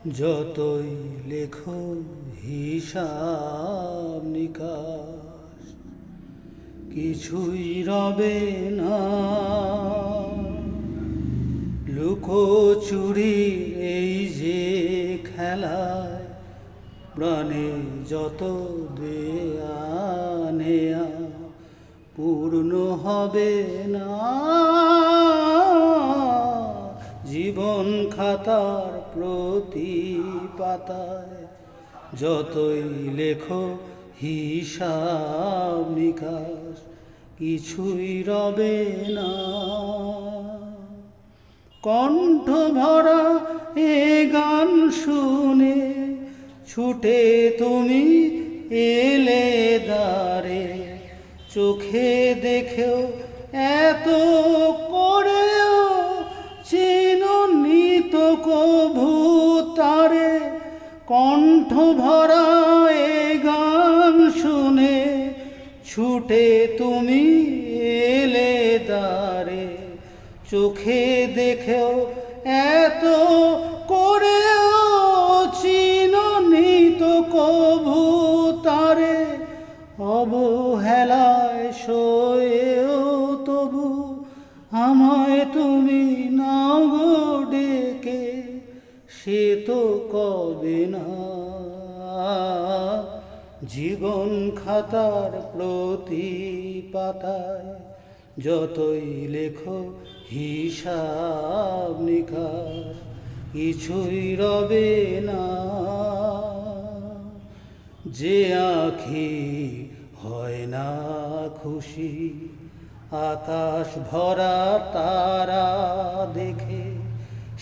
যতই লেখো হিসাব নিকাশ কিছুই রবে না। লুকোচুরি এই যে খেলায় প্রাণে যত দেয়া নেয়া পূর্ণ হবে না। জীবন খাতার প্রতি পাতায় যতই লেখো হিসাব নিকাশ কিছুই রবে না। কণ্ঠ ভরা এ গান শুনে ছুটে তুমি এলে দ্বারে, চোখে দেখেও এত করেও চিনুনি তো কভু তারে। কণ্ঠ ভরা এ গান শুনে ছুটে তুমি এলে দ্বারে, চোখে দেখেও এত করেও চিনুনি তো কভু তারে। অবহেলায় সয়েও তবু আমায় তুমি নাও গো ডেকে, সে তো কবে না। জীবন খাতার প্রতি পাতায় যতই লেখো হিসাব নিকাশ কিছুই রবে না। যে আঁখি হয় না খুশি আকাশ ভরা তারা দেখে,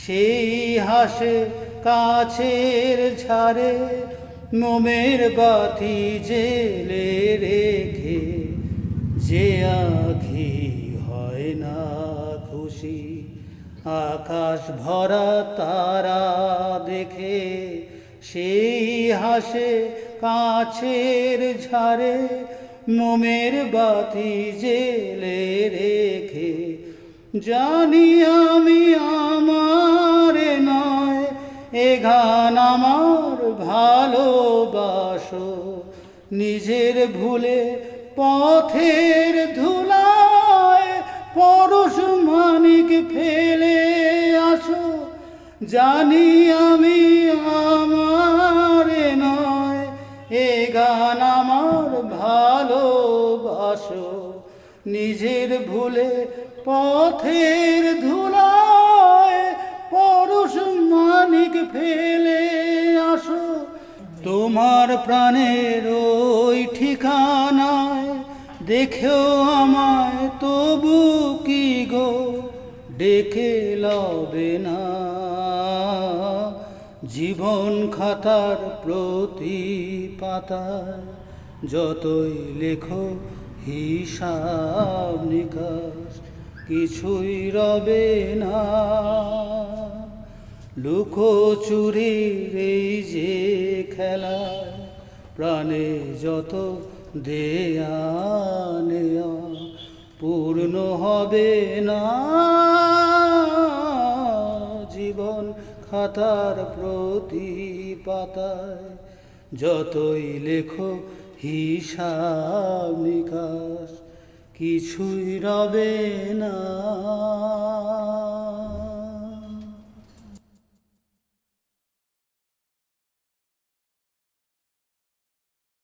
সেই হাসে কাছের ঝাড়ে মোমের বাতি জেলে রেখে। যে আঁখি হয় না খুশি আকাশ ভরা তারা দেখে, সেই হাসে কাছের ঝাড়ে মোমের বাতি জেলে রেখে। জানি আমি আমার নয় এ গান আমার ভালোবাসো, নিজের ভুলে পথের ধুলায় পরশ মানিক ফেলে আসো। জানি আমি আমার নয় এ গান আমার ভালোবাসো, নিজের ভুলে পথের ধুলায় পরশ মানিক ফেলে আসো। তোমার প্রাণের ওই ঠিকানায় দেখেও আমায় তবু কি গো ডেকে লবে না। জীবন খাতার প্রতি পাতায় যতই লেখো হিসাব নিকাশ কিছুই রবে না। লুকোচুরির এই যে খেলায় প্রাণে যত দেয়া নেয়া পূর্ণ হবে না। জীবন খাতার প্রতি পাতায় যতই লেখো হিসাব নিকাশ কিছুই রবে না।